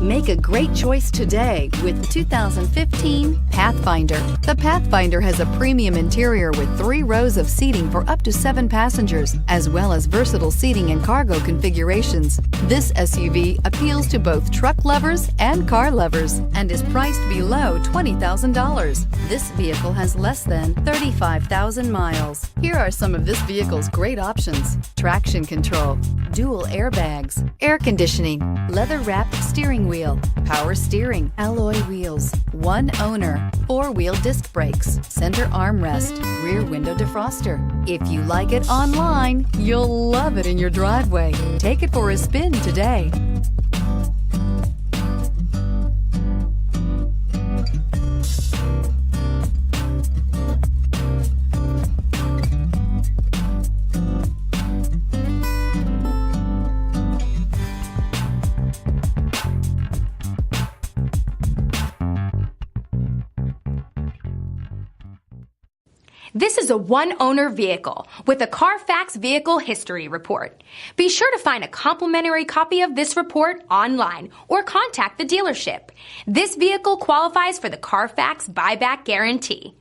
Make a great choice today with the 2015 Pathfinder. The Pathfinder has a premium interior with 3 rows of seating for up to 7 passengers, as well as versatile seating and cargo configurations. This SUV appeals to both truck lovers and car lovers and is priced below $20,000. This vehicle has less than 35,000 miles. Here are some of this vehicle's great options: traction control, dual airbags, air conditioning, leather-wrapped steering wheel, power steering, alloy wheels, 1 owner, 4-wheel disc brakes, center armrest, rear window defroster. If you like it online, you'll love it in your driveway. Take it for a spin today. This is a one-owner vehicle with a Carfax Vehicle History Report. Be sure to find a complimentary copy of this report online or contact the dealership. This vehicle qualifies for the Carfax Buyback Guarantee.